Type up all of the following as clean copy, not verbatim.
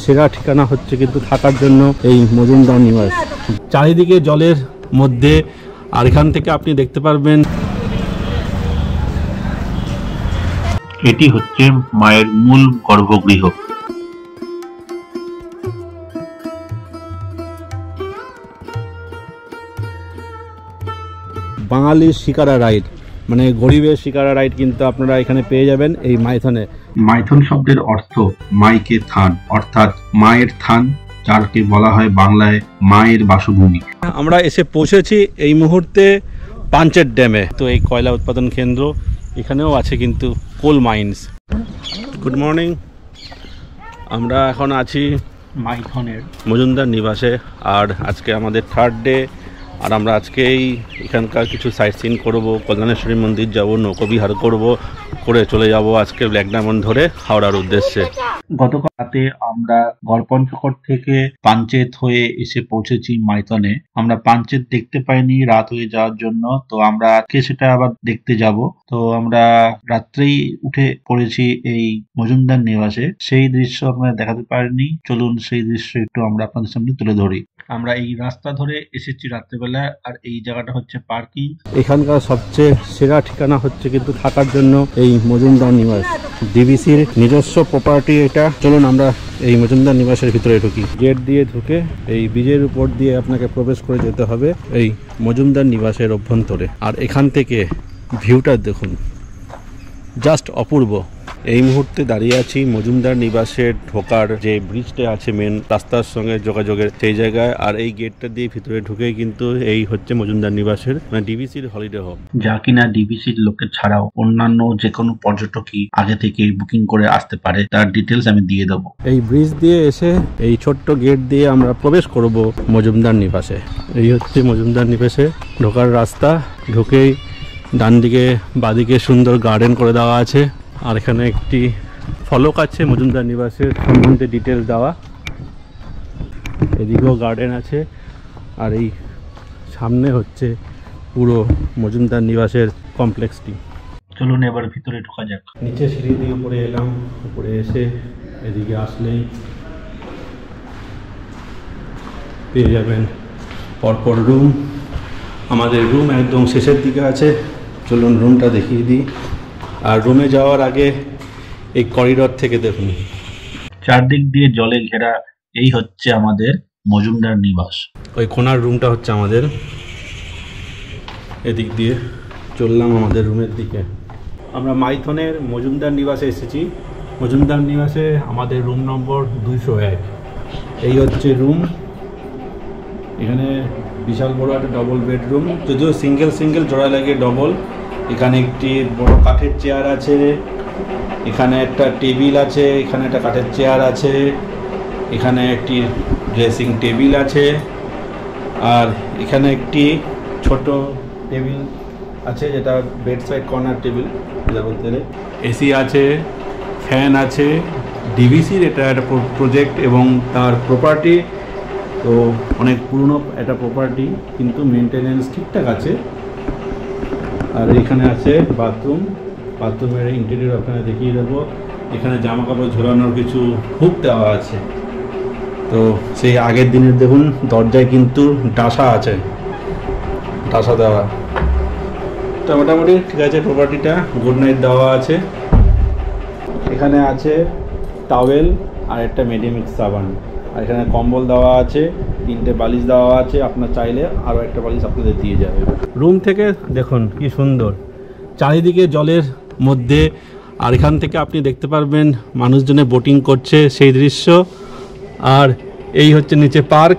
সেরা ঠিকানা হচ্ছে কিন্তু থাকার জন্য এই মজুমদার নিবাস। চারিদিকে জলের মধ্যে, আর এখান থেকে আপনি দেখতে পারবেন এটি হচ্ছে মায়ের মূল গর্ভগৃহ। বাঙালির শিকারা রাইড, মানে গরিবের শিকারা রাইড কিন্তু আপনারা এখানে পেয়ে যাবেন এই মাইথনে। মাইথন শব্দের অর্থ মাইকে থান, অর্থাৎ মায়ের থান, যাকে বলা হয় বাংলায় মায়ের বাসভূমি। আমরা এসে পৌঁছেছি এই মুহূর্তে পাঞ্চেত ড্যামে। তো এই কয়লা উৎপাদন কেন্দ্র, এখানেও আছে কিন্তু কোল মাইন্স। গুড মর্নিং, আমরা এখন আছি মাইথনের মজুমদার নিবাসে, আর আজকে আমাদের থার্ড ডে। আর আমরা আজকেই এখানকার কিছু সাইট সিন করবো, কল্যাণেশ্বরী মন্দির যাব, নৌকোবিহার করে চলে যাব আজকে ব্ল্যাক ডায়মন্ড ধরে হাওড়ার উদ্দেশ্যে। গতকাল রাতে আমরা গড়পঞ্চকোট থেকে পাঞ্চেত হয়ে এসে পৌঁছেছি মাইথনে। আমরা পাঞ্চেত দেখতে পাইনি রাত হয়ে যাওয়ার জন্য, তো আমরা আজকে সেটা আবার দেখতে যাব। তো আমরা রাত্রেই উঠে পড়েছি এই মজুমদার নিবাসে। সেই দৃশ্য আমরা দেখাতে পারিনি, চলুন সেই দৃশ্য একটু আমরা আপনাদের সামনে তুলে ধরি। আমরা এই রাস্তা ধরে এসেছি রাত্রেবেলা, আর এই জায়গাটা হচ্ছে পার্কিং। এখানকার সবচেয়ে সেরা ঠিকানা হচ্ছে কিন্তু থাকার জন্য এই মজুমদার নিবাস। ডিবিসির নিজস্ব প্রপার্টি এটা। চলুন আমরা এই মজুমদার নিবাসের ভিতরে ঢুকি। গেট দিয়ে ঢুকে এই ব্রিজের উপর দিয়ে আপনাকে প্রবেশ করে যেতে হবে এই মজুমদার নিবাসের অভ্যন্তরে। আর এখান থেকে ভিউটা দেখুন, জাস্ট অপূর্ব। এই মুহূর্তে দাঁড়িয়ে আছি মজুমদার নিবাসের ঢোকার যে ব্রিজটা আছে মেন রাস্তার সঙ্গে যোগাযোগের, সেই জায়গায়। আর এই গেটটা দিয়ে ভিতরে ঢুকেই কিন্তু এই হচ্ছে মজুমদার নিবাসের, মানে ডিবিসির হলিডে হোম, যা কিনা ডিবিসির লোকের ছাড়াও অন্যান্য যে কোনো পর্যটকই আগে থেকে বুকিং করে আসতে পারে। তার ডিটেলস আমি দিয়ে দেবো। এই ব্রিজ দিয়ে এসে এই ছোট্ট গেট দিয়ে আমরা প্রবেশ করব মজুমদার নিবাসে। এই হচ্ছে মজুমদার নিবাসে ঢোকার রাস্তা। ঢুকেই ডান দিকে বাদিকে সুন্দর গার্ডেন করে দেওয়া আছে, আর এখানে একটি ফলক আছে মজুমদার নিবাসের সম্বন্ধে ডিটেলস দেওয়া। এদিকেও গার্ডেন আছে, আর এই সামনে হচ্ছে পুরো মজুমদার নিবাসের কমপ্লেক্সটি। চলুন এবার ভিতরে ঢোকা যাক। নিচে সিঁড়ি দিয়ে উপরে এলাম। উপরে এসে এদিকে আসলেই পেয়ে যাবেন পরপর রুম। আমাদের রুম একদম শেষের দিকে আছে, চলুন রুমটা দেখিয়ে দিই। আর রুমে যাওয়ার আগে এই করিডর থেকে দেখুন, চারদিক দিয়ে জলে ঘেরা। এই হচ্ছে আমাদের মজুমদার নিবাস। ওই কোনার রুমটা হচ্ছে আমাদের। এদিক দিয়ে চললাম আমাদের রুমের দিকে। আমরা মাইথনের মজুমদার নিবাসে এসেছি। মজুমদার নিবাসে আমাদের রুম নম্বর 201। এই হচ্ছে রুম। এখানে বিশাল বড় একটা ডবল বেডরুম, যদিও সিঙ্গেল জোড়া লাগে ডবল। এখানে একটি বড় কাঠের চেয়ার আছে, এখানে একটা টেবিল আছে, এখানে একটা কাঠের চেয়ার আছে, এখানে একটি ড্রেসিং টেবিল আছে, আর এখানে একটি ছোট টেবিল আছে যেটা বেড সাইড কর্নার টেবিল বলতে গেলে। এসি আছে, ফ্যান আছে। ডিবিসির এটা একটা প্রজেক্ট এবং তার প্রপার্টি, তো অনেক পুরনো একটা প্রপার্টি, কিন্তু মেনটেনেন্স ঠিকঠাক আছে। আর এখানে আছে বাথরুম। বাথরুমের ইন্টেরিয়র আপনাকে দেখিয়ে দেবো। এখানে জামা কাপড় ঝোলানোর কিছু হুক দেওয়া আছে। তো সেই আগের দিনের দেখুন দরজায় কিন্তু ডাসা আছে, ডাসা দেওয়া। তো মোটামুটি ঠিক আছে, প্রপার্টিটা গুড নাইট দেওয়া আছে। এখানে আছে টাওয়েল আর একটা মেডিমিক্স সাবান, আর এখানে কম্বল দেওয়া আছে, 3টে বালিশ দেওয়া আছে। আপনার চাইলে আরও একটা বালিশ আপনাদের দিয়ে যাবে। রুম থেকে দেখুন কি সুন্দর, চারিদিকে জলের মধ্যে, আর এখান থেকে আপনি দেখতে পারবেন মানুষজনে বোটিং করছে সেই দৃশ্য। আর এই হচ্ছে নিচে পার্ক,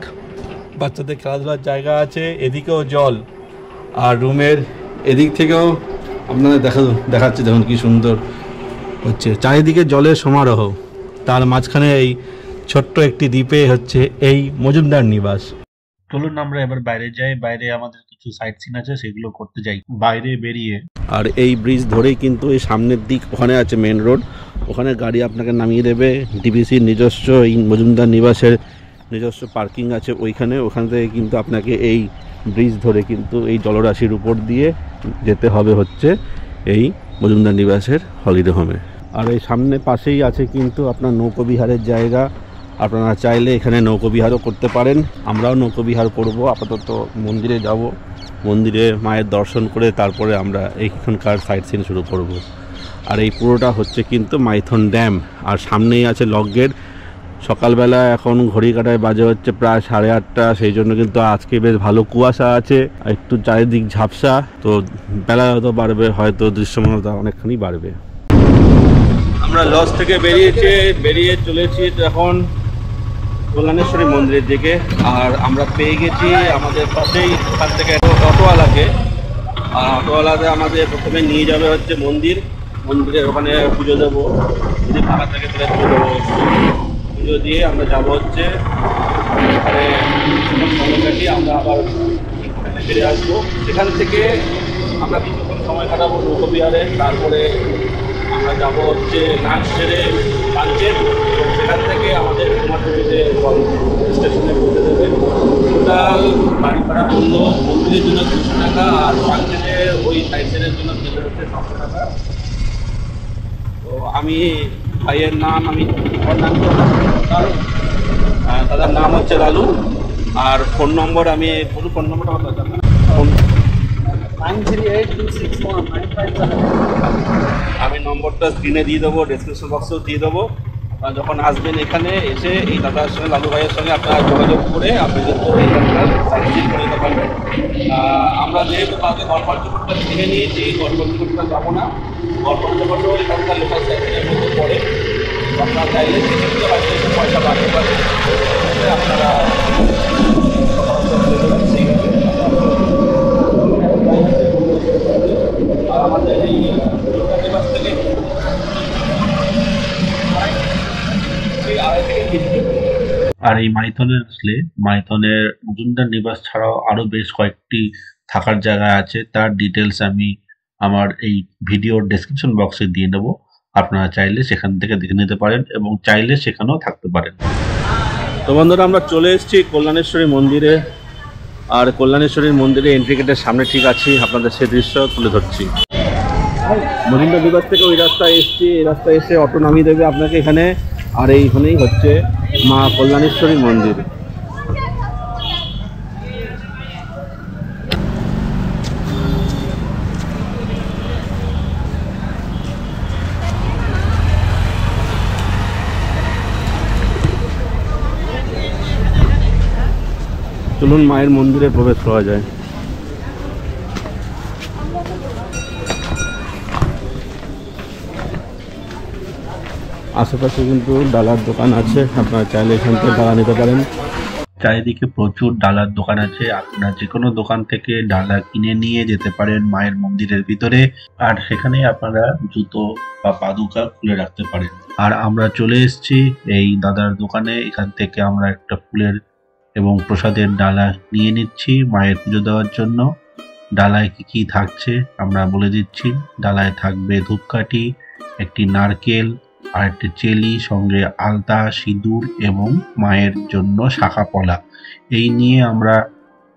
বাচ্চাদের খেলাধুলার জায়গা আছে। এদিকেও জল, আর রুমের এদিক থেকেও আপনাদের দেখাচ্ছে দেখুন কি সুন্দর হচ্ছে। চারিদিকে জলের সমারোহ, তার মাঝখানে এই ছোট্ট একটি দ্বীপে হচ্ছে এই মজুমদার নিবাস। চলুন আমরা এবার বাইরে যাই। বাইরে আমাদের কিছু সাইট সিন আছে, সেগুলো করতে যাই। বাইরে বেরিয়ে, আর এই ব্রিজ ধরেই কিন্তু এই সামনের দিক ওখানে আছে মেন রোড, ওখানে গাড়ি আপনাকে নামিয়ে দেবে। ডিবিসির নিজস্ব এই মজুমদার নিবাসের নিজস্ব পার্কিং আছে ওইখানে। ওখান থেকে কিন্তু আপনাকে এই ব্রিজ ধরে কিন্তু এই জলরাশির উপর দিয়ে যেতে হবে হচ্ছে এই মজুমদার নিবাসের হলিডে হোমে। আর এই সামনে পাশেই আছে কিন্তু আপনার নৌকোবিহারের জায়গা। আপনারা চাইলে এখানে নৌকোবিহারও করতে পারেন। আমরাও নৌকোবিহার করব। আপাতত মন্দিরে যাব, মন্দিরে মায়ের দর্শন করে তারপরে আমরা এইখানকার সাইট সিন শুরু করব। আর এই পুরোটা হচ্ছে কিন্তু মাইথন ড্যাম, আর সামনেই আছে লক গেট। সকালবেলা এখন ঘড়ি কাটায় বাজে হচ্ছে প্রায় 8:30, সেই জন্য কিন্তু আজকে বেশ ভালো কুয়াশা আছে, একটু চারিদিক ঝাপসা, তো বেলা হয়তো বাড়বে, হয়তো দৃশ্যমানতা অনেকখানি বাড়বে। আমরা লজ থেকে বেরিয়ে চলেছি এখন কল্যাণেশ্বরী মন্দিরের দিকে। আর আমরা পেয়ে গেছি আমাদের পাশেই এখান থেকে অটোওয়ালাকে, আর অটোওয়ালাতে আমাদের প্রথমে নিয়ে যাবে হচ্ছে মন্দিরের ওখানে পুজো দেবো, যদি ফাঁকা থাকে তাহলে পুজো দেবো। পুজো দিয়ে আমরা যাবো হচ্ছে এখানে সময় কাটিয়ে আমরা আবার ফিরে আসবো। সেখান থেকে আমরা কিছুক্ষণ সময় কাটাবো নৌকোবিহারে, তারপরে আমরা যাবো হচ্ছে নাচ সেরে পাঞ্চেত। সেখান থেকে আমাদের কুমারটুলিতে স্টেশনে পৌঁছে দেবে। টোটাল বাড়ি ভাড়া করলো মন্দিরের জন্য 200 টাকা, আর পাঞ্চেতে ওই সাইড সিনের জন্য দিতে হচ্ছে 700 টাকা। তো আমি ভাইয়ের নাম, দাদার নাম হচ্ছে লালু, আর ফোন নম্বর আমি বলুন, ফোন নম্বরটা আমার দরকার না, 938261957। আমি নম্বরটা স্ক্রিনে দিয়ে দেবো, ডেসক্রিপশন বক্সেও দিয়ে দেবো। যখন আসবেন এখানে এসে এই দাদার সঙ্গে, লালু ভাইয়ের সঙ্গে আপনারা যোগাযোগ করে আপনি কিন্তু এইখানকার সাইট সিন করে নিতে পারবেন। আমরা যেহেতু কাউকে গড়পঞ্চকোটটা কিনে নিয়েছি, গড়পঞ্চকোটটা যাবো না, গড়পঞ্চকোটও এখানকার লোকাল সাইট সিনের মধ্যে পড়ে। আপনারা চাইলে সেক্ষেত্রে হয়তো একটু পয়সা বাড়তে পারে, আপনারা আর আমাদের এই নিবাস থেকে আর এই মাইথনে আসলে মাইথনের মজুমদার নিবাস ছাড়াও আরো বেশ কয়েকটি থাকার জায়গা আছে, তার ডিটেলস আমি আমার এই ভিডিওর ডেসক্রিপশন বক্সে দিয়ে দেবো। আপনারা চাইলে সেখান থেকে দেখে নিতে পারেন এবং চাইলে সেখানেও থাকতে পারেন। তো বন্ধুরা, আমরা চলে এসেছি কল্যাণেশ্বরী মন্দিরে, আর কল্যাণেশ্বরীর মন্দিরে এন্ট্রি গেটের সামনে ঠিক আছি, আপনাদের সে দৃশ্য তুলে ধরছি। মজুমদার নিবাস থেকে ওই রাস্তায় এসেছি, এই রাস্তায় এসে অটো নামিয়ে দেবে আপনাকে এখানে, আর এইখানেই হচ্ছে মা কল্যাণেশ্বরী মন্দির। চলুন মায়ের মন্দিরে প্রবেশ করা যায়। আশেপাশে কিন্তু ডালার দোকান আছে, আপনারা চাইলে এখান থেকে ডালা নিতে পারেন। চারিদিকে প্রচুর ডালার দোকান আছে, আপনারা যে কোনো দোকান থেকে ডালা কিনে নিয়ে যেতে পারেন মায়ের মন্দিরের ভিতরে, আর সেখানে আপনারা জুতো বা পাদুকা খুলে রাখতে পারেন। আর আমরা চলে এসেছি এই দাদার দোকানে, এখান থেকে আমরা একটা ফুলের এবং প্রসাদের ডালা নিয়ে নিচ্ছি মায়ের পুজো দেওয়ার জন্য। ডালায় কি কি থাকছে আমরা বলে দিচ্ছি। ডালায় থাকবে ধূপকাঠি, একটি নারকেল, আর একটি চেলি, সঙ্গে আলতা, সিঁদুর এবং মায়ের জন্য শাখা পলা। এই নিয়ে আমরা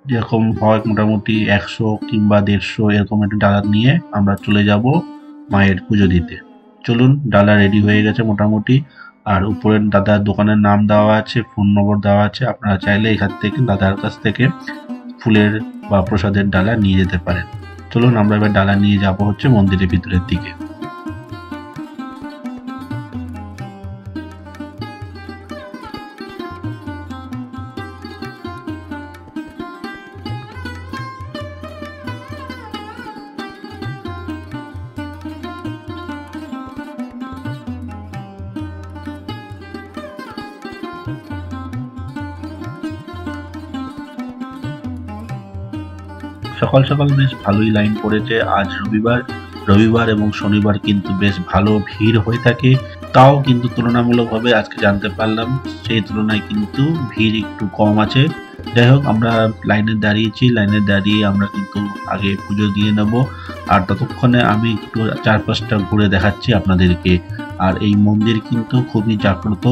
যেরকম হয় মোটামুটি 100 কিংবা 150 এরকম একটা ডালা নিয়ে আমরা চলে যাব মায়ের পুজো দিতে। চলুন, ডালা রেডি হয়ে গেছে মোটামুটি, আর উপরের দাদার দোকানের নাম দেওয়া আছে, ফোন নম্বর দেওয়া আছে। আপনারা চাইলে এখান থেকে দাদার কাছ থেকে ফুলের বা প্রসাদের ডালা নিয়ে যেতে পারেন। চলুন আমরা এবার ডালা নিয়ে যাব হচ্ছে মন্দিরের ভিতরের দিকে। সকাল সকাল বেশ ভালোই লাইন পড়েছে। আজ রবিবার এবং শনিবার কিন্তু বেশ ভালো ভিড় হয়ে থাকে, তাও কিন্তু তুলনামূলকভাবে আজকে জানতে পারলাম সেই তুলনায় কিন্তু ভিড় একটু কম আছে। যাই হোক, আমরা লাইনে দাঁড়িয়েছি, লাইনে দাঁড়িয়ে আমরা কিন্তু আগে পুজো দিয়ে নেব, আর ততক্ষণে আমি একটু চারপাশটা ঘুরে দেখাচ্ছি আপনাদেরকে। আর এই মন্দির কিন্তু খুবই জাগ্রত,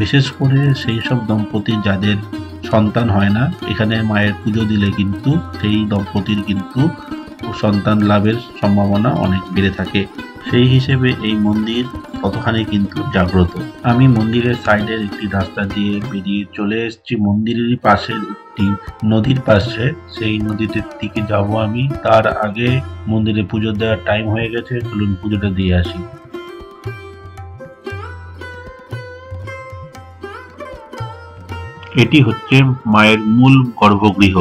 বিশেষ করে সেই সব দম্পতি যাদের সন্তান হয় না, এখানে মায়ের পুজো দিলে কিন্তু সেই দম্পতির কিন্তু সন্তান লাভের সম্ভাবনা অনেক বেড়ে থাকে। সেই হিসেবে এই মন্দির ততখানি কিন্তু জাগ্রত। আমি মন্দিরের সাইডের একটি রাস্তা দিয়ে বেরিয়ে চলে এসেছি মন্দিরেরই পাশের একটি নদীর পাশে। সেই নদীটির দিকে যাব আমি। তার আগে মন্দিরে পুজো দেওয়ার টাইম হয়ে গেছে, চলুন পুজোটা দিয়ে আসি। এটি হচ্ছে মায়ের মূল গর্ভগৃহ।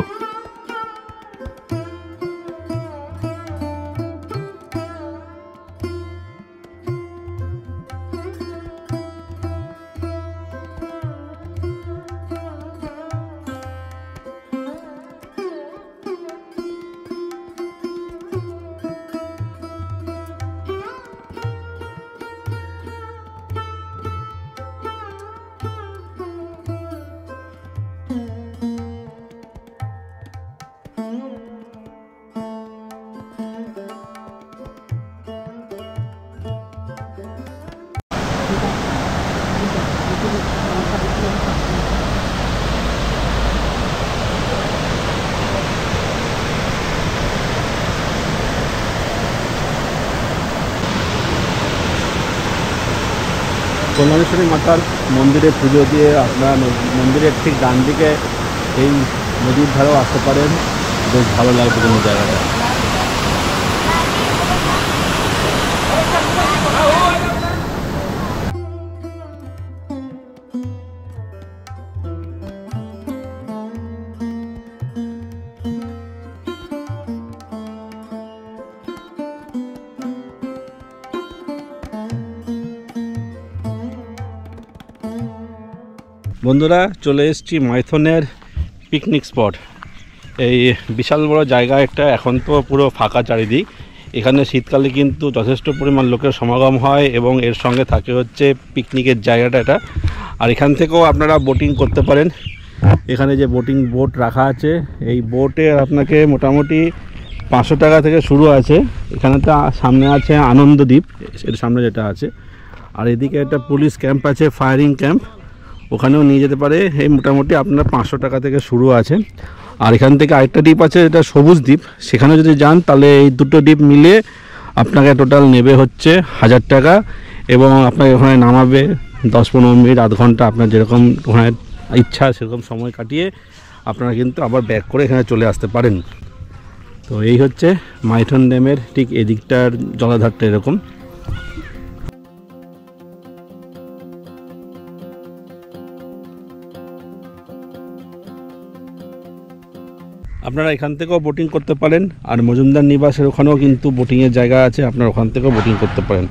কল্যাণেশ্বরী মাতার মন্দিরে পুজো দিয়ে আপনারা মন্দিরের ঠিক ডান দিকে এই নদীর ধারেও আসতে পারেন। বেশ ভালো লাগবে কোনো জায়গাটা। বন্ধুরা, চলে এসেছি মাইথনের পিকনিক স্পট। এই বিশাল বড় জায়গা একটা, এখন তো পুরো ফাঁকা চারিদিক। এখানে শীতকালে কিন্তু যথেষ্ট পরিমাণ লোকের সমাগম হয় এবং এর সঙ্গে থাকে হচ্ছে পিকনিকের জায়গাটা এটা। আর এখান থেকেও আপনারা বোটিং করতে পারেন। এখানে যে বোট রাখা আছে, এই বোটে আপনাকে মোটামুটি 500 টাকা থেকে শুরু আছে। এখানে তো সামনে আছে আনন্দদ্বীপ, এর সামনে যেটা আছে। আর এদিকে একটা পুলিশ ক্যাম্প আছে, ফায়ারিং ক্যাম্প, ওখানেও নিয়ে যেতে পারে। এই মোটামুটি আপনার 500 টাকা থেকে শুরু আছে। আর এখান থেকে আরেকটা দ্বীপ আছে, এটা সবুজ দ্বীপ, সেখানে যদি যান তাহলে এই দুটো দ্বীপ মিলে আপনাকে টোটাল নেবে হচ্ছে 1000 টাকা এবং আপনাকে ওখানে নামাবে 10-15 মিনিট, আধ ঘন্টা, আপনার যেরকম ওখানে ইচ্ছা সেরকম সময় কাটিয়ে আপনারা কিন্তু আবার ব্যাক করে এখানে চলে আসতে পারেন। তো এই হচ্ছে মাইথন ড্যামের ঠিক এদিকটার জলাধারটা এরকম। আপনারা এখান থেকেও বোটিং করতে পারেন। আর মজুমদার নিবাসের ওখানেও কিন্তু বোটিংয়ের জায়গা আছে, আপনারা ওখান থেকেও বোটিং করতে পারেন।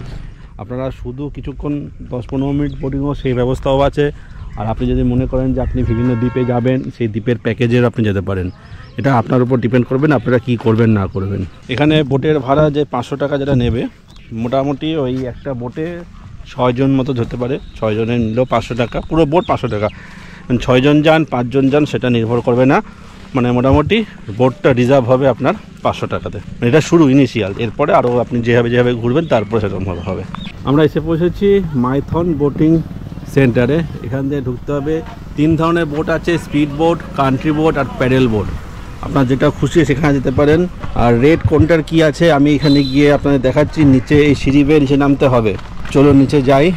আপনারা শুধু কিছুক্ষণ 10-15 মিনিট বোটিংও সেই ব্যবস্থাও আছে। আর আপনি যদি মনে করেন যে আপনি বিভিন্ন দ্বীপে যাবেন, সেই দ্বীপের প্যাকেজের আপনি যেতে পারেন। এটা আপনার উপর ডিপেন্ড করবেন আপনারা কি করবেন না করবেন। এখানে বোটের ভাড়া যে 500 টাকা যেটা নেবে, মোটামুটি ওই একটা বোটে 6 জন মতো ধরতে পারে। 6 জনের নিলেও 500 টাকা, পুরো বোট 500 টাকা। 6 জন যান 5 জন যান সেটা নির্ভর করবে না, মানে মোটামুটি বোটটা রিজার্ভ হবে আপনার 500 টাকাতে। এটা শুরু ইনিশিয়াল, এরপরে আরও আপনি যেভাবে ঘুরবেন তারপরে সেরকমভাবে হবে। আমরা এসে পৌঁছেছি মাইথন বোটিং সেন্টারে। এখান দিয়ে ঢুকতে হবে। 3 ধরনের বোট আছে, স্পিড বোট, কান্ট্রি বোট আর প্যাডেল বোট। আপনার যেটা খুশি সেখানে যেতে পারেন। আর রেট কোনটার কি আছে আমি এখানে গিয়ে আপনাদের দেখাচ্ছি। নিচে এই সিঁড়ি বেয়ে নিচে নামতে হবে। চলো নিচে যাই।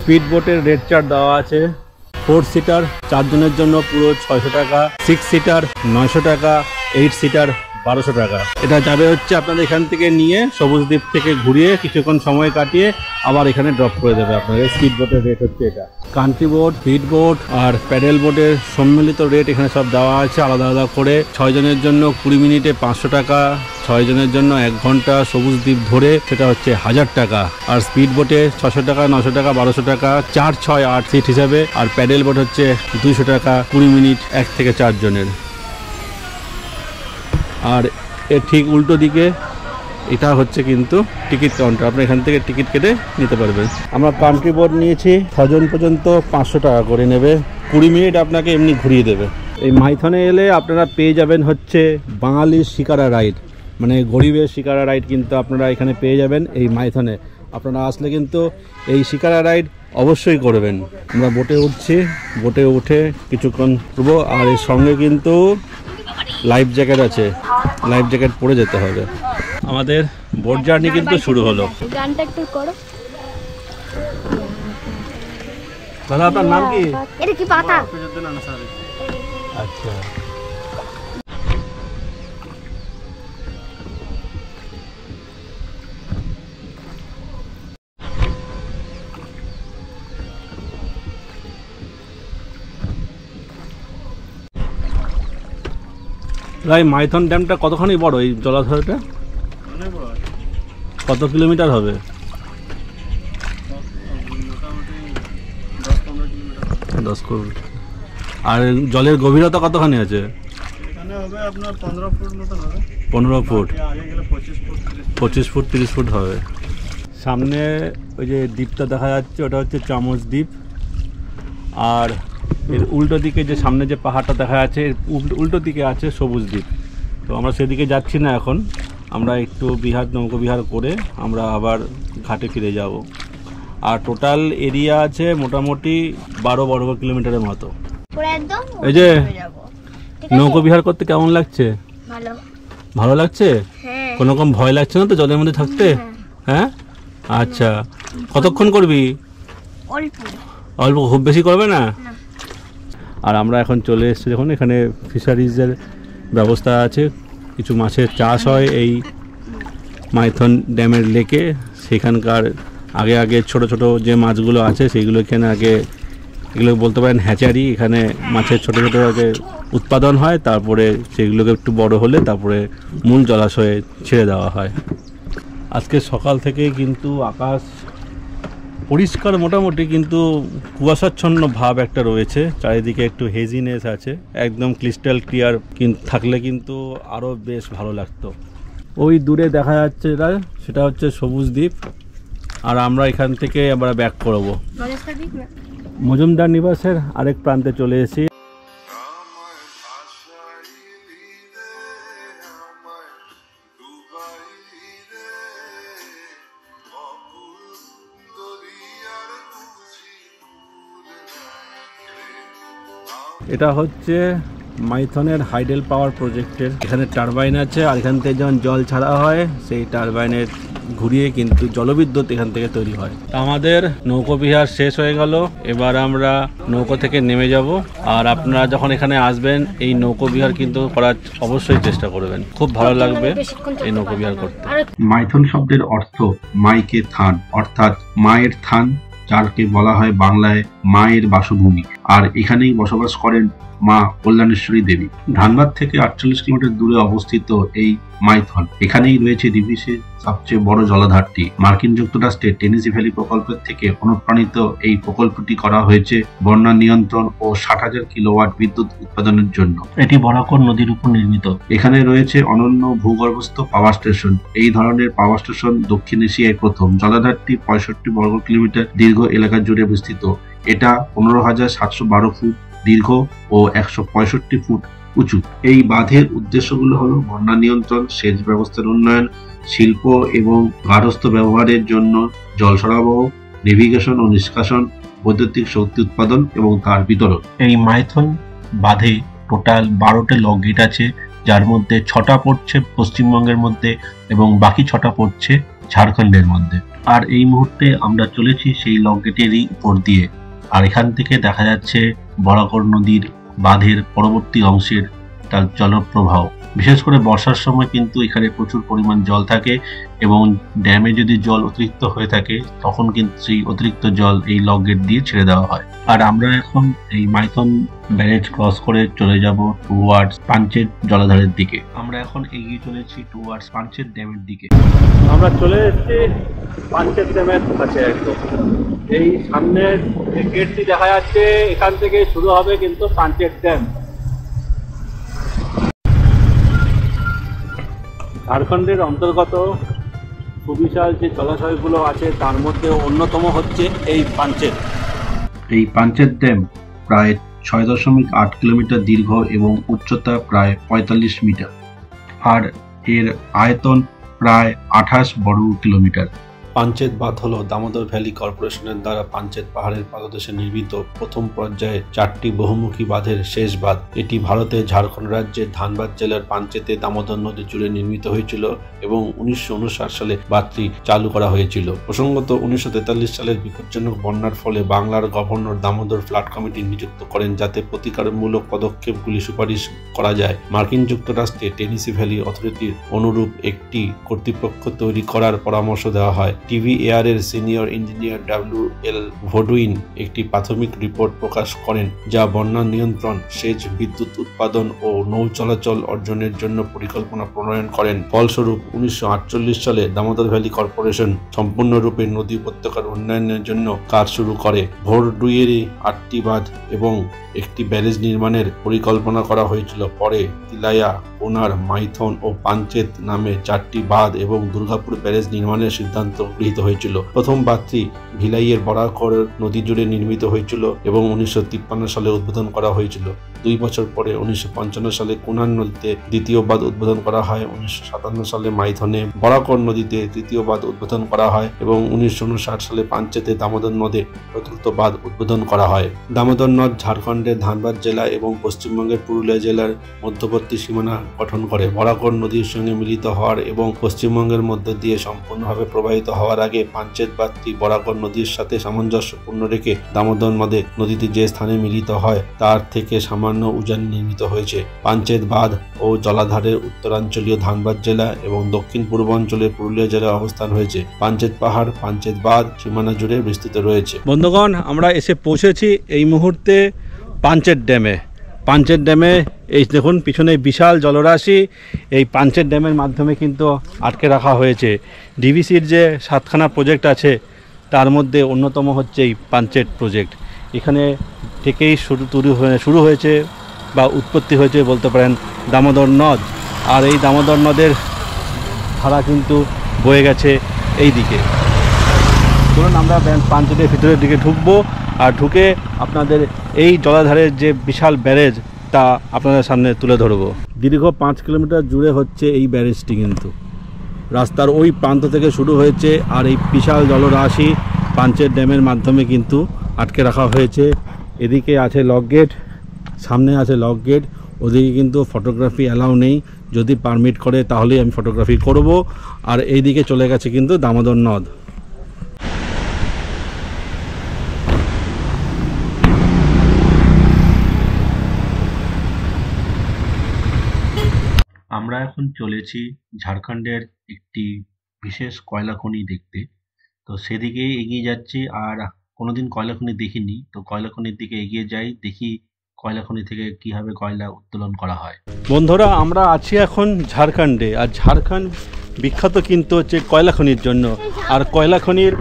স্পিড বোটের রেট চার্ট দেওয়া আছে। 4 সিটার 4 জনের জন্য পুরো 600 টাকা, 6 সিটার 900 টাকা, 8 সিটার 1200 টাকা। এটা যাবে হচ্ছে আপনাদের এখান থেকে নিয়ে সবুজ দ্বীপ থেকে ঘুরিয়ে কিছুক্ষণ সময় কাটিয়ে আবার এখানে ড্রপ করে দেবে আপনাদের। স্পিড বোটের রেট হচ্ছে এটা। কান্ট্রি বোট, স্পিড বোট আর প্যাডেল বোটের সম্মিলিত রেট এখানে সব দেওয়া আছে আলাদা আলাদা করে। 6 জনের জন্য 20 মিনিটে 500 টাকা, 6 জনের জন্য 1 ঘন্টা সবুজ দ্বীপ ধরে সেটা হচ্ছে 1000 টাকা। আর স্পিড বোটে 600 টাকা, 900 টাকা, 1200 টাকা 4, 6, 8 সিট হিসাবে। আর প্যাডেল বোট হচ্ছে 200 টাকা 20 মিনিট 1 থেকে 4 জনের। আর এর ঠিক উল্টো দিকে এটা হচ্ছে কিন্তু টিকিট কাউন্টার, আপনি এখান থেকে টিকিট কেটে নিতে পারবেন। আমরা কান্ট্রি বোট নিয়েছি, 6 জন পর্যন্ত 500 টাকা করে নেবে, 20 মিনিট আপনাকে এমনি ঘুরিয়ে দেবে। এই মাইথনে এলে আপনারা পেয়ে যাবেন হচ্ছে বাঙালির শিকারা রাইড, মানে গরিবের শিকারা রাইড কিন্তু আপনারা এখানে পেয়ে যাবেন এই মাইথনে। আপনারা আসলে কিন্তু এই শিকারা রাইড অবশ্যই করবেন। আমরা বোটে উঠছি, বোটে উঠে কিছুক্ষণ ঘুরবো। আর এর সঙ্গে কিন্তু লাইফ জ্যাকেট আছে, লাইফ জ্যাকেট পরে যেতে হবে। আমাদের বোট জার্নি কিন্তু শুরু হলো। গানটা একটু করো। দাদা আপনার নাম কি? এটা কি পাতা? আচ্ছা, ভাই মাইথন ড্যামটা কতখানি বড়? এই জলাধারটা কত কিলোমিটার হবে? 10 কিলোমিটার। আর জলের গভীরতা কতখানি আছে? এখানে হবে আপনার 15 ফুট মতন হবে। 15 ফুট, আগে গেলে 25 ফুট 25 ফুট 30 ফুট হবে। সামনে ওই যে দ্বীপটা দেখা যাচ্ছে ওটা হচ্ছে চামচ দ্বীপ, আর এর উল্টো দিকে যে সামনে যে পাহাড়টা দেখা যাচ্ছে এর উল্টো দিকে আছে সবুজ দ্বীপ। তো আমরা সেদিকে যাচ্ছি না এখন, আমরা একটু নৌকো বিহার করে আমরা আবার ঘাটে ফিরে যাব। আর টোটাল এরিয়া আছে মোটামুটি 12 বর্গ কিলোমিটারের মতো। এই যে নৌকো বিহার করতে কেমন লাগছে? ভালো। ভালো লাগছে? হ্যাঁ। কোনো রকম ভয় লাগছে না তো জলের মধ্যে থাকতে? হ্যাঁ, আচ্ছা। কতক্ষণ করবি? অল্প। অল্প, খুব বেশি করবে না? আর আমরা এখন চলে এসেছি যখন এখানে ফিশারিজের ব্যবস্থা আছে, কিছু মাছের চাষ হয় এই মাইথন ড্যামের লেকে। সেখানকার আগে ছোট ছোট যে মাছগুলো আছে সেইগুলো এখানে আগে, এগুলো বলতে পারেন হ্যাচারি, এখানে মাছের ছোট ছোট আগে উৎপাদন হয়, তারপরে সেগুলোকে একটু বড় হলে তারপরে মূল জলাশয়ে ছেড়ে দেওয়া হয়। আজকে সকাল থেকে কিন্তু আকাশ পরিষ্কার মোটামুটি, কিন্তু কুয়াশাচ্ছন্ন ভাব একটা রয়েছে, চারিদিকে একটু হেজিনেস আছে। একদম ক্রিস্টাল ক্লিয়ার থাকলে কিন্তু আরও বেশ ভালো লাগতো। ওই দূরে দেখা যাচ্ছে সেটা হচ্ছে সবুজ দ্বীপ, আর আমরা এখান থেকে আমরা ব্যাক করবো। মজুমদার নিবাসের আরেক প্রান্তে চলে এসেছি। এটা হচ্ছে মাইথনের হাইডেল পাওয়ার প্রজেক্টের, এখানে টারবাইন আছে, আর এখান থেকে যখন জল ছাড়া হয় সেই টারবাইনের ঘুরিয়ে কিন্তু জলবিদ্যুৎ এখান থেকে তৈরি হয়। আমাদের নৌকো বিহার শেষ হয়ে গেল, এবার আমরা নৌকো থেকে নেমে যাব। আর আপনারা যখন এখানে আসবেন এই নৌকো বিহার কিন্তু করার অবশ্যই চেষ্টা করবেন, খুব ভালো লাগবে এই নৌকো বিহার করতে। মাইথন শব্দের অর্থ মাইকে থান, অর্থাৎ মায়ের থান, যাকে বলা হয় বাংলায় মায়ের বাসভূমি। আর এখানেই বসবাস করেন মা কল্যাণেশ্বরী দেবী। ধানবাদ থেকে 48 কিলোমিটার দূরে অবস্থিত এই মাইথন, এখানেই রয়েছে ডিভিসির সবচেয়ে বড় জলাধারটি। মার্কিন যুক্তরাষ্ট্রের টেনেসি ভ্যালি প্রকল্পের থেকে অনুপ্রাণিত এই প্রকল্পটি করা হয়েছে বন্যা নিয়ন্ত্রণ ও 60,000 কিলোওয়াট বিদ্যুৎ উৎপাদনের জন্য। এটি বরাকর নদীর উপর নির্মিত। এখানে রয়েছে অনন্য ভূগর্ভস্থ পাওয়ার স্টেশন। এই ধরনের পাওয়ার স্টেশন দক্ষিণ এশিয়ায় প্রথম। জলাধারটি 65 বর্গ কিলোমিটার দীর্ঘ এলাকা জুড়ে বিস্তৃত। এটা 15,712 ফুট দীর্ঘ ও 165 ফুট উঁচু। এই বাঁধের উদ্দেশ্যগুলো হলো বন্যা নিয়ন্ত্রণ, সেচ ব্যবস্থার উন্নয়ন, শিল্প এবং গার্হস্থ্য ব্যবহারের জন্য জল সরবরাহ, নেভিগেশন ও নিষ্কাশন, বৈদ্যুতিক শক্তি উৎপাদন এবং তার বিতরণ। এই মাইথন বাঁধে টোটাল 12টা লক গেট আছে, যার মধ্যে 6টা পড়ছে পশ্চিমবঙ্গের মধ্যে এবং বাকি 6টা পড়ছে ঝাড়খণ্ডের মধ্যে। আর এই মুহূর্তে আমরা চলেছি সেই লক গেটেরই উপর দিয়ে। আর এখান থেকে দেখা যাচ্ছে বরাকর নদীর বাঁধের পরবর্তী অংশের তার জলপ্রবাহ। বিশেষ করে বর্ষার সময় কিন্তু এখানে প্রচুর পরিমাণ জল থাকে এবং ড্যামে যদি জল অতিরিক্ত হয়ে থাকে তখন কিন্তু সেই অতিরিক্ত জল এই লক গেট দিয়ে ছেড়ে দেওয়া হয়। আর আমরা এখন এই মাইথন ব্যারেজ ক্রস করে চলে যাব টুয়ার্ডস পাঞ্চেত জলাধারের দিকে। আমরা এখন এগিয়ে চলেছি টুয়ার্ডস পাঞ্চেত ড্যামের দিকে। আমরা চলে এসেছি পাঞ্চেত ড্যামের কাছে একদম। এই সামনের যে গেটটি দেখা যাচ্ছে এখান থেকে শুরু হবে কিন্তু পাঞ্চেত ড্যাম। ঝাড়খণ্ডের অন্তর্গত সুবিশাল যে জলাশয়গুলো আছে তার মধ্যে অন্যতম হচ্ছে এই পাঞ্চেত। এই পাঞ্চেত ড্যাম প্রায় 6.8 কিলোমিটার দীর্ঘ এবং উচ্চতা প্রায় 45 মিটার। আর এর আয়তন প্রায় 28 বর্গ কিলোমিটার। পাঞ্চেত বাঁধ হল দামোদর ভ্যালি কর্পোরেশনের দ্বারা পাঞ্চেত পাহাড়ের পাদদেশে নির্মিত প্রথম পর্যায়ে 4টি বহুমুখী বাঁধের শেষ বাঁধ। এটি ভারতের ঝাড়খণ্ড রাজ্যের ধানবাদ জেলার পাঞ্চেতে দামোদর নদী জুড়ে নির্মিত হয়েছিল এবং 1959 সালে বাঁধটি চালু করা হয়েছিল। প্রসঙ্গত 1943 সালের বিপজ্জনক বন্যার ফলে বাংলার গভর্নর দামোদর ফ্লাড কমিটি নিযুক্ত করেন যাতে প্রতিকারমূলক পদক্ষেপগুলি সুপারিশ করা যায়। মার্কিন যুক্তরাষ্ট্রে টেনেসি ভ্যালি অথরিটির অনুরূপ একটি কর্তৃপক্ষ তৈরি করার পরামর্শ দেওয়া হয়। TVAR এর সিনিয়র ইঞ্জিনিয়ার WL ভোডুইন একটি প্রাথমিক রিপোর্ট প্রকাশ করেন যা বন্যা নিয়ন্ত্রণ, সেচ, বিদ্যুৎ উৎপাদন ও নৌ চলাচল অর্জনের জন্য পরিকল্পনা প্রণয়ন করেন। ফলস্বরূপ 1948 সালে দামোদর ভ্যালি কর্পোরেশন সম্পূর্ণরূপে নদী উপত্যকার উন্নয়নের জন্য কাজ শুরু করে। ভোরডুইয়েরই 8টি বাঁধ এবং একটি ব্যারেজ নির্মাণের পরিকল্পনা করা হয়েছিল। পরে তিলাইয়া, কোনার, মাইথন ও পাঞ্চেত নামে 4টি বাঁধ এবং দুর্গাপুর ব্যারেজ নির্মাণের সিদ্ধান্ত গৃহীত হয়েছিল। প্রথম বাঁধটি ভিলাইয়ের বরাকর নদী জুড়ে নির্মিত হয়েছিল এবং 1953 সালে উদ্বোধন করা হয়েছিল। 2 বছর পরে 1955 সালে কোনার নদীতে দ্বিতীয় বাঁধ উদ্বোধন করা হয়। 1957 সালে মাইথনে বরাকর নদীতে তৃতীয় বাঁধ উদ্বোধন করা হয় এবং 1959 সালে পাঞ্চেতে দামোদর নদে চতুর্থ বাঁধ উদ্বোধন করা হয়। দামোদর নদ ঝাড়খণ্ডের ধানবাদ জেলা এবং পশ্চিমবঙ্গের পুরুলিয়া জেলার মধ্যবর্তী সীমানা গঠন করে। বরাকর নদীর সঙ্গে মিলিত হওয়ার এবং পশ্চিমবঙ্গের মধ্য দিয়ে সম্পূর্ণভাবে প্রবাহিত হওয়ার আগে পাঞ্চেত বাঁধটি বরাকর নদীর সাথে সামঞ্জস্যপূর্ণ রেখে দামোদর নদীতে যে স্থানে মিলিত হয় তার থেকে সামান্য উজানে নির্মিত হয়েছে। পাঞ্চেত বাঁধ ও জলাধারের উত্তরাঞ্চলীয় ধানবাদ জেলা এবং দক্ষিণ পূর্বাঞ্চলের পুরুলিয়া জেলায় অবস্থান হয়েছে। পাঞ্চেত পাহাড়, পাঞ্চেত বাঁধ সীমানা জুড়ে বিস্তৃত রয়েছে। বন্ধুগণ, আমরা এসে পৌঁছেছি এই মুহূর্তে পাঞ্চেত ড্যামে। পাঞ্চেত ড্যামে এই দেখুন পিছনে বিশাল জলরাশি। এই পাঞ্চেত ড্যামের মাধ্যমে কিন্তু আটকে রাখা হয়েছে। ডিভিসির যে 7খানা প্রজেক্ট আছে তার মধ্যে অন্যতম হচ্ছে এই পাঞ্চেত প্রজেক্ট। এখানে থেকেই শুরু হয়েছে বা উৎপত্তি হয়েছে বলতে পারেন দামোদর নদ। আর এই দামোদর নদের ধারা কিন্তু বয়ে গেছে এই দিকে। ধরুন আমরা পাঞ্চেতের ভিতরের দিকে ঢুকবো আর ঢুকে আপনাদের এই জলাধারের যে বিশাল ব্যারেজ তা আপনাদের সামনে তুলে ধরবো। দীর্ঘ 5 কিলোমিটার জুড়ে হচ্ছে এই ব্যারেজটি, কিন্তু রাস্তার ওই প্রান্ত থেকে শুরু হয়েছে। আর এই বিশাল জলরাশি পাঞ্চেত ড্যামের মাধ্যমে কিন্তু আটকে রাখা হয়েছে। এদিকে আছে লক গেট, সামনে আছে লক গেট। ওদিকে কিন্তু ফটোগ্রাফি অ্যালাউ নেই, যদি পারমিট করে তাহলেই আমি ফটোগ্রাফি করব। আর এই দিকে চলে গেছে কিন্তু দামোদর নদ। আমরা এখন চলেছি ঝাড়খণ্ডের একটি বিশেষ কয়লা খনি দেখতে। তো সেদিকে এগিয়ে যাচ্ছি। আর কোনোদিন কয়লা খনি দেখিনি, তো কয়লা খনির দিকে এগিয়ে যাই, দেখি কয়লা খনি থেকে কিভাবে কয়লা উত্তোলন করা হয়। বন্ধুরা, আমরা আছি এখন ঝাড়খণ্ডে। আর ঝাড়খণ্ড বিখ্যাত কিন্তু হচ্ছে কয়লা খনির জন্য। আর কয়লা খনির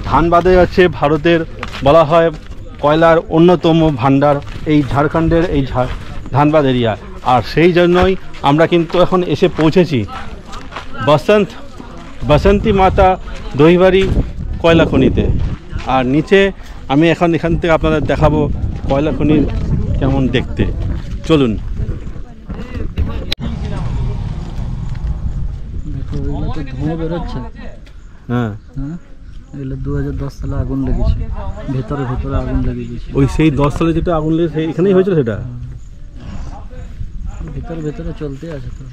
ধানবাদে আছে ভারতের বলা হয় কয়লার অন্যতম ভাণ্ডার এই ঝাড়খণ্ডের এই ধানবাদ এরিয়া। আর সেই জন্যই আমরা কিন্তু এখন এসে পৌঁছেছি বসন্তী মাতা দহিবাড়ি কয়লা খনিতে। আর নিচে আমি এখান থেকে আপনাদের দেখাবো কয়লা খনির কেমন দেখতে। চলুন। ধোঁয়া বেরোচ্ছে। হ্যাঁ, এগুলো 2010 সালে আগুন লেগেছে, ভেতরে আগুন লেগে গেছে। ওই সেই 10 সালে যেটা আগুন লেগেছে এখানেই হয়েছিল, সেটা ভেতরে চলতে আছে। তো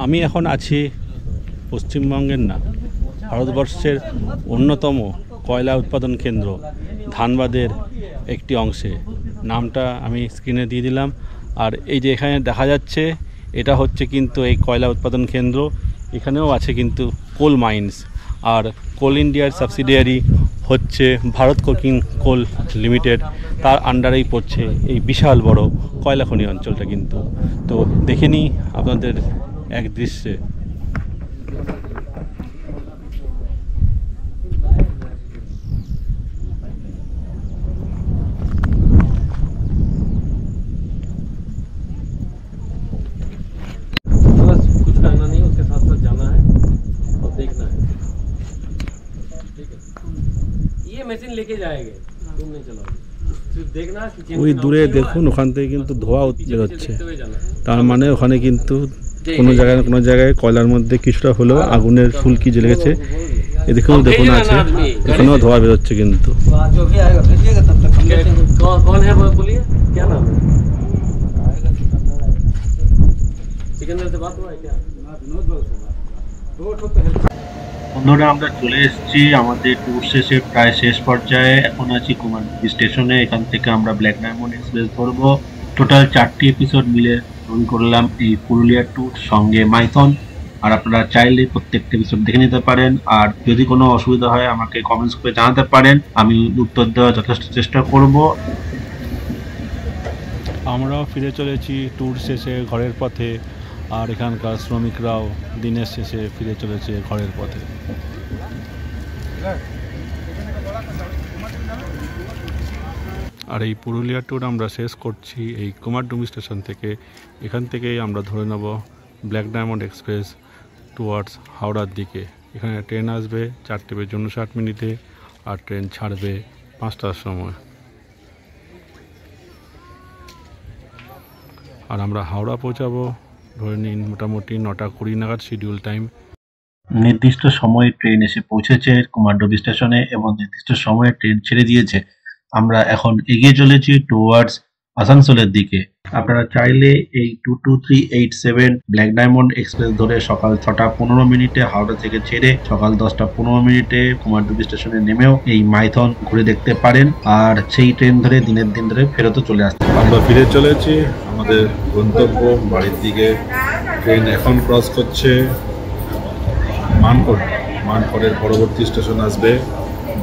আমি এখন আছি পশ্চিমবঙ্গের না, ভারতবর্ষের অন্যতম কয়লা উৎপাদন কেন্দ্র ধানবাদের একটি অংশে। নামটা আমি স্ক্রিনে দিয়ে দিলাম। আর এই যে এখানে দেখা যাচ্ছে এটা হচ্ছে কিন্তু এই কয়লা উৎপাদন কেন্দ্র। এখানেও আছে কিন্তু কোল মাইন্স। আর কোল ইন্ডিয়ার সাবসিডিয়ারি হচ্ছে ভারত কোকিং কোল লিমিটেড, তার আন্ডারেই পড়ছে এই বিশাল বড় কয়লা খনি অঞ্চলটা কিন্তু। তো দেখে নিই আপনাদের এক দৃশ্যে। कुछ करना नहीं, उसके साथ मशीन लेके जाएंगे, तुम नहीं चलाओ, सिर्फ देखना कि ওই দূরে দেখুন ওখান থেকে কিন্তু ধোঁয়া বেরোচ্ছে, তার মানে ওখানে কিন্তু কোনো জায়গায় না কোনো জায়গায় কয়লার মধ্যে কিছুটা হলেও আগুনের ফুলকি জ্বলে গেছে। এদিকেও দেখুন আছে, এখানেও ধোঁয়া বেরোচ্ছে কিন্তু। कौन है वो बोलिए, क्या नाम है? सिकंदर से बात हुआ है क्या? বন্ধুরা আমরা চলে এসেছি আমাদের ট্যুর শেষে প্রায় শেষ পর্যায়ে। এখন আছি কুমারটুলি স্টেশনে। এখান থেকে আমরা ব্ল্যাক ডায়মন্ড এক্সপ্রেস ধরবো। টোটাল 4টি এপিসোড মিলে তৈরি করলাম এই পুরুলিয়া ট্যুর, সঙ্গে মাইথন। আর আপনারা চাইলে প্রত্যেকটা এপিসোড দেখে নিতে পারেন। আর যদি কোনো অসুবিধা হয় আমাকে কমেন্টস করে জানাতে পারেন, আমি উত্তর দেওয়ার যথেষ্ট চেষ্টা করব। আমরাও ফিরে চলেছি ট্যুর শেষে ঘরের পথে, আর এখানকার শ্রমিকরাও দিনের শেষে ফিরে চলেছে ঘরের পথে। আর এই পুরুলিয়া ট্যুর আমরা শেষ করছি এই কুমারডুমি স্টেশন থেকে। এখান থেকেই আমরা ধরে নেব ব্ল্যাক ডায়মন্ড এক্সপ্রেস টুয়ার্ডস হাওড়ার দিকে। এখানে ট্রেন আসবে 4:59 আর ট্রেন ছাড়বে 5টার সময়। আর আমরা হাওড়া পৌঁছাবো ধরে নিন মোটামুটি 9:20 নাগাদ শিডিউল টাইম। নির্দিষ্ট সময়ে ট্রেন এসে পৌঁছেছে কুমারডুবি স্টেশনে এবং নির্দিষ্ট সময়ে ট্রেন ছেড়ে দিয়েছে। আমরা এখন এগিয়ে চলেছি টুয়ার্ডস আসানসোলের দিকে। আপনারা চাইলে এই 22387 ব্ল্যাক ডায়মন্ড এক্সপ্রেস ধরে সকাল 6:15 হাওড়া থেকে ছেড়ে সকাল 10:15 কুমারডুবি স্টেশনে নেমেও এই মাইথন ঘুরে দেখতে পারেন। আর সেই ট্রেন ধরে দিনের দিন ধরে ফেরতও চলে আসতে পারেন। আমরা ফিরে চলেছি আমাদের গন্তব্য বাড়ির দিকে। ট্রেন এখন ক্রস করছে মানকড়। মানকড়ের পরবর্তী স্টেশন আসবে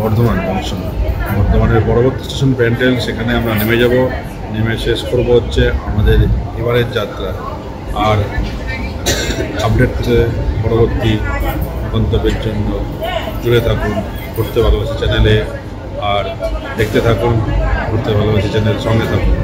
বর্ধমান জংশন। বর্ধমানের পরবর্তী স্টেশন প্যান্ডেল, সেখানে আমরা নেমে যাব। নেমে শেষ করব হচ্ছে আমাদের এবারের যাত্রা। আর আপডেট পরবর্তী গন্তব্যের জন্য জুড়ে থাকুন ঘুরতে ভালোবাসি চ্যানেলে, আর দেখতে থাকুন ঘুরতে ভালোবাসি চ্যানেল, সঙ্গে থাকুন।